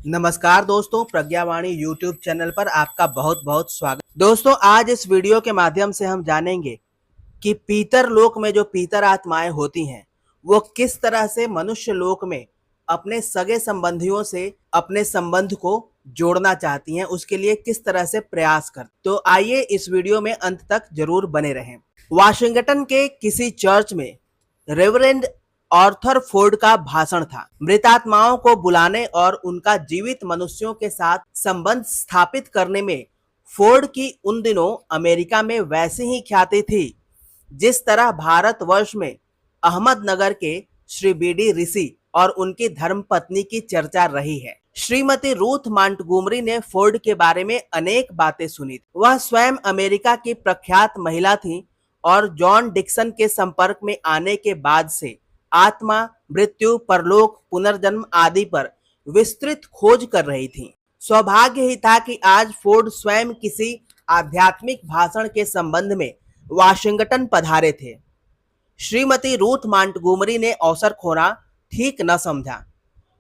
नमस्कार दोस्तों, प्रज्ञावाणी YouTube channel पर आपका बहुत बहुत स्वागत। दोस्तों, आज इस वीडियो के माध्यम से हम जानेंगे कि पीतर लोक में जो पीतर आत्माएं होती हैं वो किस तरह से मनुष्य लोक में अपने सगे संबंधियों से अपने संबंध को जोड़ना चाहती हैं, उसके लिए किस तरह से प्रयास कर। तो आइए इस वीडियो में अंत तक जरूर बने रहें। वाशिंगटन के किसी चर्च में रेवरेंड आर्थर फोर्ड का भाषण था। मृतात्माओं को बुलाने और उनका जीवित मनुष्यों के साथ संबंध स्थापित करने में फोर्ड की उन दिनों अमेरिका में वैसी ही ख्याति थी जिस तरह भारतवर्ष में अहमदनगर के श्री बीडी ऋषि और उनकी धर्मपत्नी की चर्चा रही है। श्रीमती रूथ मॉन्टगोमरी ने फोर्ड के बारे में अनेक बातें सुनी। वह स्वयं अमेरिका की प्रख्यात महिला थी और जॉन डिक्सन के संपर्क में आने के बाद से आत्मा, मृत्यु, परलोक, पुनर्जन्म आदि पर विस्तृत खोज कर रही थी। सौभाग्य ही था कि आज फोर्ड स्वयं किसी आध्यात्मिक भाषण के संबंध में वाशिंगटन पधारे थे। श्रीमती रूथ मॉन्टगोमरी ने अवसर खोना ठीक न समझा।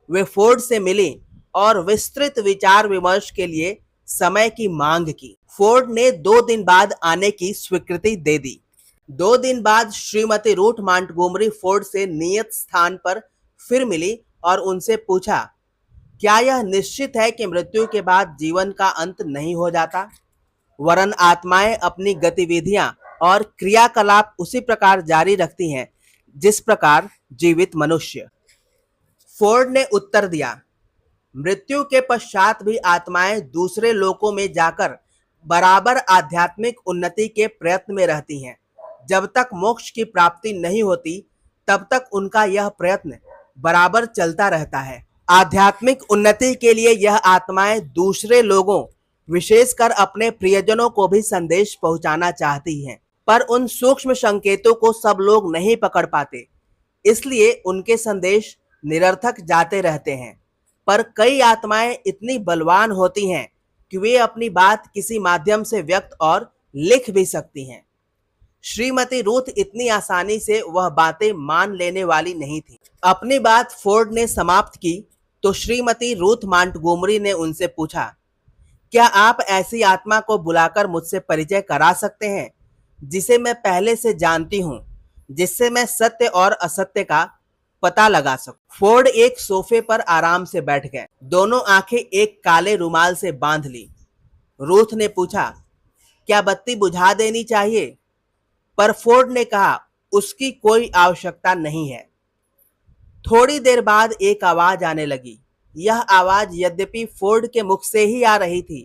वे फोर्ड से मिली और विस्तृत विचार विमर्श के लिए समय की मांग की। फोर्ड ने 2 दिन बाद आने की स्वीकृति दे दी। 2 दिन बाद श्रीमती रूथ मॉन्टगोमरी फोर्ड से नियत स्थान पर फिर मिली और उनसे पूछा, क्या यह निश्चित है कि मृत्यु के बाद जीवन का अंत नहीं हो जाता, वरन आत्माएं अपनी गतिविधियां और क्रियाकलाप उसी प्रकार जारी रखती हैं जिस प्रकार जीवित मनुष्य। फोर्ड ने उत्तर दिया, मृत्यु के पश्चात भी आत्माएं दूसरे लोकों में जाकर बराबर आध्यात्मिक उन्नति के प्रयत्न में रहती हैं। जब तक मोक्ष की प्राप्ति नहीं होती तब तक उनका यह प्रयत्न बराबर चलता रहता है। आध्यात्मिक उन्नति के लिए यह आत्माएं दूसरे लोगों, विशेषकर अपने प्रियजनों को भी संदेश पहुंचाना चाहती हैं, पर उन सूक्ष्म संकेतों को सब लोग नहीं पकड़ पाते, इसलिए उनके संदेश निरर्थक जाते रहते हैं। पर कई आत्माएं इतनी बलवान होती हैं कि वे अपनी बात किसी माध्यम से व्यक्त और लिख भी सकती हैं। श्रीमती रूथ इतनी आसानी से वह बातें मान लेने वाली नहीं थी। अपनी बात फोर्ड ने समाप्त की तो श्रीमती रूथ मॉन्टगोमरी ने उनसे पूछा, क्या आप ऐसी आत्मा को बुलाकर मुझसे परिचय करा सकते हैं जिसे मैं पहले से जानती हूं, जिससे मैं सत्य और असत्य का पता लगा सकूं। फोर्ड एक सोफे पर आराम से बैठ गए। दोनों आंखें एक काले रुमाल से बांध ली। रूथ ने पूछा, क्या बत्ती बुझा देनी चाहिए? पर फोर्ड ने कहा, उसकी कोई आवश्यकता नहीं है। थोड़ी देर बाद एक आवाज आने लगी। यह आवाज यद्यपि फोर्ड के मुख से ही आ रही थी,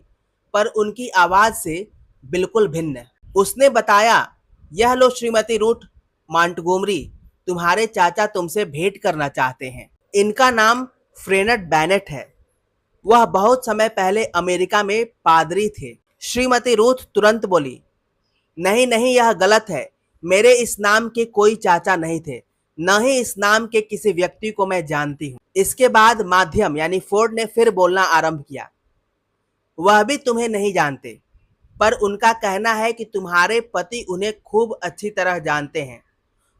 पर उनकी आवाज से बिल्कुल भिन्न। उसने बताया, यह लो श्रीमती रूथ मॉन्टगोमरी, तुम्हारे चाचा तुमसे भेंट करना चाहते हैं। इनका नाम फ्रेनेट बेनेट है। वह बहुत समय पहले अमेरिका में पादरी थे। श्रीमती रूथ तुरंत बोली, नहीं नहीं, यह गलत है। मेरे इस नाम के कोई चाचा नहीं थे, न ही इस नाम के किसी व्यक्ति को मैं जानती हूँ। इसके बाद माध्यम यानी फोर्ड ने फिर बोलना आरंभ किया, वह भी तुम्हें नहीं जानते, पर उनका कहना है कि तुम्हारे पति उन्हें खूब अच्छी तरह जानते हैं।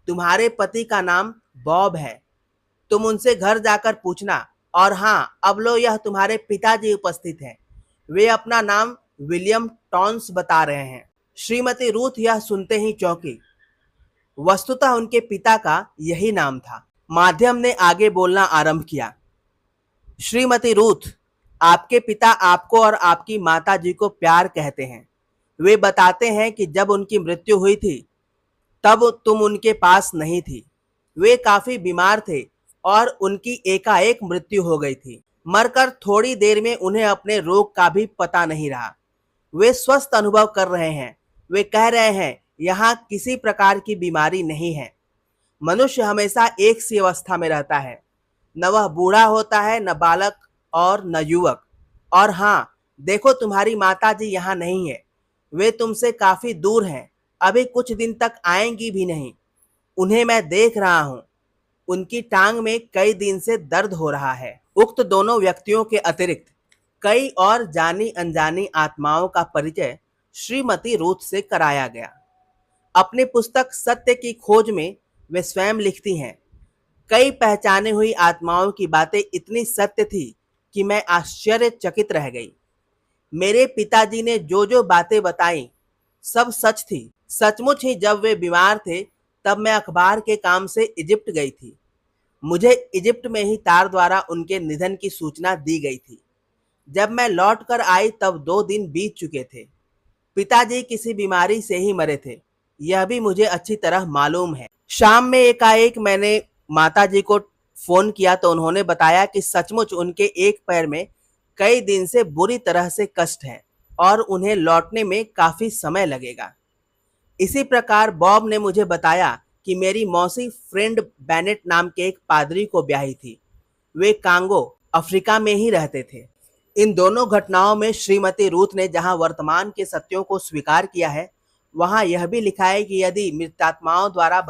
तुम्हारे पति का नाम बॉब है। तुम उनसे घर जाकर पूछना। और हाँ, अब लो, यह तुम्हारे पिताजी उपस्थित हैं। वे अपना नाम विलियम टॉन्स बता रहे हैं। श्रीमती रूथ यह सुनते ही चौंकी। वस्तुतः उनके पिता का यही नाम था। माध्यम ने आगे बोलना आरंभ किया, श्रीमती रूथ, आपके पिता आपको और आपकी माताजी को प्यार कहते हैं। वे बताते हैं कि जब उनकी मृत्यु हुई थी तब तुम उनके पास नहीं थी। वे काफी बीमार थे और उनकी एकाएक मृत्यु हो गई थी। मरकर थोड़ी देर में उन्हें अपने रोग का भी पता नहीं रहा। वे स्वस्थ अनुभव कर रहे हैं। वे कह रहे हैं, यहाँ किसी प्रकार की बीमारी नहीं है। मनुष्य हमेशा एक सी अवस्था में रहता है, न वह बूढ़ा होता है, न बालक और न युवक। और हाँ, देखो, तुम्हारी माताजी यहाँ नहीं है। वे तुमसे काफी दूर हैं, अभी कुछ दिन तक आएंगी भी नहीं। उन्हें मैं देख रहा हूँ। उनकी टांग में कई दिन से दर्द हो रहा है। उक्त दोनों व्यक्तियों के अतिरिक्त कई और जानी अनजानी आत्माओं का परिचय श्रीमती रूथ से कराया गया। अपनी पुस्तक सत्य की खोज में वे स्वयं लिखती हैं, कई पहचानी हुई आत्माओं की बातें इतनी सत्य थी कि मैं आश्चर्यचकित रह गई। मेरे पिताजी ने जो जो बातें बताई सब सच थी। सचमुच ही जब वे बीमार थे तब मैं अखबार के काम से इजिप्ट गई थी। मुझे इजिप्ट में ही तार द्वारा उनके निधन की सूचना दी गई थी। जब मैं लौट कर आई तब 2 दिन बीत चुके थे। पिताजी किसी बीमारी से ही मरे थे, यह भी मुझे अच्छी तरह मालूम है। शाम में एकाएक मैंने माताजी को फोन किया तो उन्होंने बताया कि सचमुच उनके एक पैर में कई दिन से बुरी तरह से कष्ट है और उन्हें लौटने में काफी समय लगेगा। इसी प्रकार बॉब ने मुझे बताया कि मेरी मौसी फ्रेंड बेनेट नाम के एक पादरी को ब्याही थी। वे कांगो अफ्रीका में ही रहते थे। इन दोनों घटनाओं में श्रीमती रूथ ने जहां वर्तमान के सत्यों को स्वीकार किया है, वहां यह भी लिखा है कि यदि मृतात्माओं द्वारा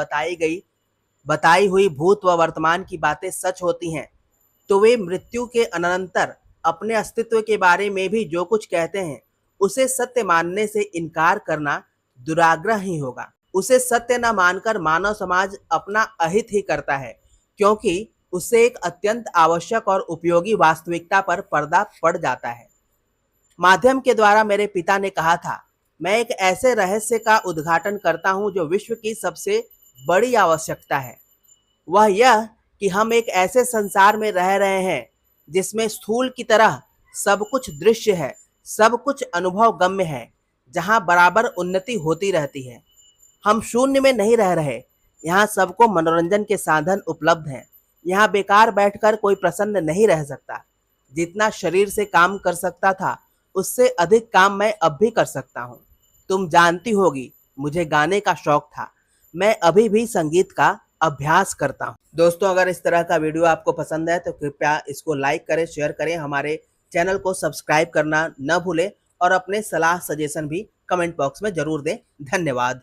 बताई हुई भूत व वर्तमान की बातें सच होती हैं, तो वे मृत्यु के अनंतर अपने अस्तित्व के बारे में भी जो कुछ कहते हैं, उसे सत्य मानने से इनकार करना दुराग्रह ही होगा। उसे सत्य न मानकर मानव समाज अपना अहित ही करता है, क्योंकि उससे एक अत्यंत आवश्यक और उपयोगी वास्तविकता पर पर्दा पड़ जाता है। माध्यम के द्वारा मेरे पिता ने कहा था, मैं एक ऐसे रहस्य का उद्घाटन करता हूं जो विश्व की सबसे बड़ी आवश्यकता है। वह यह कि हम एक ऐसे संसार में रह रहे हैं जिसमें स्थूल की तरह सब कुछ दृश्य है, सब कुछ अनुभव गम्य है, जहां बराबर उन्नति होती रहती है। हम शून्य में नहीं रह रहे। यहाँ सबको मनोरंजन के साधन उपलब्ध हैं। यहाँ बेकार बैठकर कोई प्रसन्न नहीं रह सकता। जितना शरीर से काम कर सकता था, उससे अधिक काम मैं अब भी कर सकता हूँ। तुम जानती होगी, मुझे गाने का शौक था। मैं अभी भी संगीत का अभ्यास करता हूँ। दोस्तों, अगर इस तरह का वीडियो आपको पसंद है तो कृपया इसको लाइक करें, शेयर करें, हमारे चैनल को सब्सक्राइब करना न भूलें और अपने सलाह सजेशन भी कमेंट बॉक्स में जरूर दें। धन्यवाद।